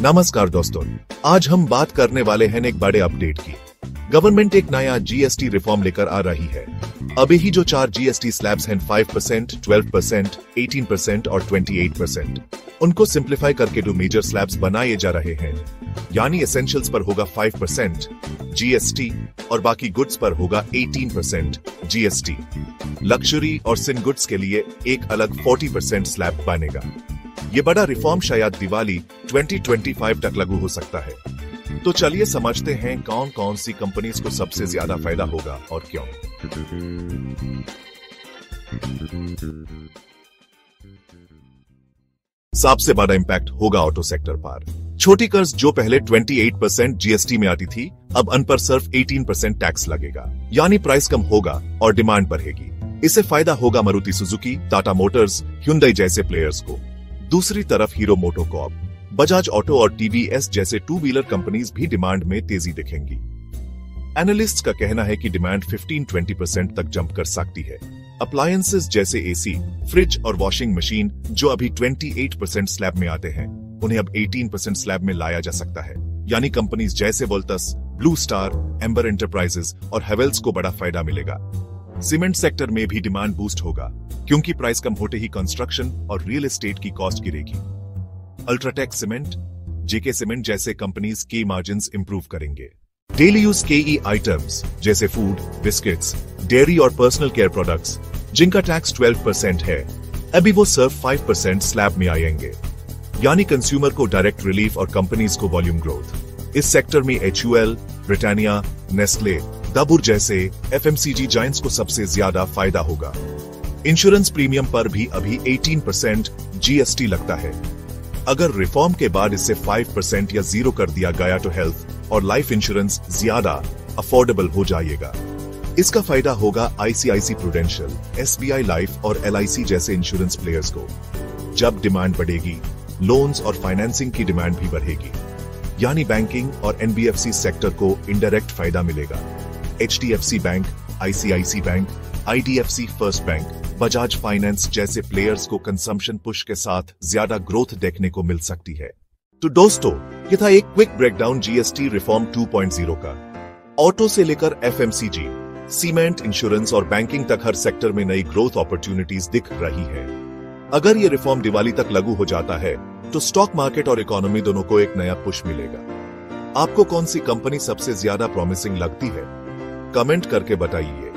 नमस्कार दोस्तों, आज हम बात करने वाले हैं एक बड़े अपडेट की। गवर्नमेंट एक नया जीएसटी रिफॉर्म लेकर आ रही है। अभी ही जो 4 जीएसटी स्लैब्स हैं 5%, 12%, 18% और 28%, उनको सिंप्लीफाई करके 2 मेजर स्लैब्स बनाए जा रहे हैं। यानी एसेंशियल्स पर होगा 5% जीएसटी और बाकी गुड्स पर होगा 18% जीएसटी। लग्जरी और सिन गुड्स के लिए एक अलग 40% स्लैब बनेगा। ये बड़ा रिफॉर्म शायद दिवाली 2025 तक लागू हो सकता है। तो चलिए समझते हैं कौन कौन सी कंपनीज को सबसे ज्यादा फायदा होगा और क्यों। सबसे बड़ा इंपैक्ट होगा ऑटो सेक्टर पर। छोटी कर्ज जो पहले 28% जीएसटी में आती थी, अब उन पर सिर्फ 18% टैक्स लगेगा। यानी प्राइस कम होगा और डिमांड बढ़ेगी। इससे फायदा होगा Maruti Suzuki, Tata Motors, Hyundai जैसे प्लेयर्स को। दूसरी तरफ हीरो मोटोकॉर्प, बजाज ऑटो और टीवीएस जैसे 2 व्हीलर कंपनीज भी डिमांड में तेजी दिखेंगी। एनालिस्ट्स का कहना है कि डिमांड 15-20% तक जंप कर सकती है। अप्लायंसेस जैसे एसी, फ्रिज और वॉशिंग मशीन जो अभी 28% स्लैब में आते हैं, उन्हें अब 18% स्लैब में लाया जा सकता है। यानी कंपनीज जैसे Voltas, Blue Star, Amber Enterprises और हेवेल्स को बड़ा फायदा मिलेगा। सीमेंट सेक्टर में भी डिमांड बूस्ट होगा, क्योंकि प्राइस कम होते ही कंस्ट्रक्शन और रियल एस्टेट की कॉस्ट गिरेगी। अल्ट्राटेक सीमेंट, जेके सीमेंट जैसे कंपनीज के मार्जिन्स इंप्रूव करेंगे। डेली यूज केई आइटम्स जैसे फूड, बिस्किट्स, डेयरी और पर्सनल केयर प्रोडक्ट्स, जिनका टैक्स 12% है, अभी वो सिर्फ 5% स्लैब में आएंगे। यानी कंज्यूमर को डायरेक्ट रिलीफ और कंपनीज को वॉल्यूम ग्रोथ। इस सेक्टर में HUL, ब्रिटानिया, नेस्ले, दाबुर जैसे FMCG जायंट्स को सबसे ज्यादा फायदा होगा। इंश्योरेंस प्रीमियम पर भी अभी 18% जीएसटी लगता है। अगर रिफॉर्म के बाद इससे 5% या 0 कर दिया गया तो हेल्थ और लाइफ इंश्योरेंस ज्यादा अफोर्डेबल हो जाएगा। इसका फायदा होगा ICICI प्रूडेंशियल, SBI लाइफ और LIC जैसे इंश्योरेंस प्लेयर्स को। जब डिमांड बढ़ेगी, लोन्स और फाइनेंसिंग की डिमांड भी बढ़ेगी। यानी बैंकिंग और NBFC सेक्टर को इनडायरेक्ट फायदा मिलेगा। HDFC bank, ICICI bank, IDFC first bank, Bajaj finance जैसे प्लेयर्स को कंजम्पशन पुश के साथ ज्यादा ग्रोथ देखने को मिल सकती है। तो दोस्तों, ये था एक क्विक ब्रेकडाउन जीएसटी रिफॉर्म 2.0 का। ऑटो से लेकर FMCG, सीमेंट, इंश्योरेंस और बैंकिंग तक हर सेक्टर में नई ग्रोथ अपॉर्चुनिटीज दिख रही है। अगर ये रिफॉर्म दिवाली तक लागू हो जाता है, तो स्टॉक मार्केट और इकोनॉमी दोनों को एक नया पुश मिलेगा। आपको कौन सी कंपनी सबसे ज्यादा प्रॉमिसिंग लगती है? कमेंट करके बताइए।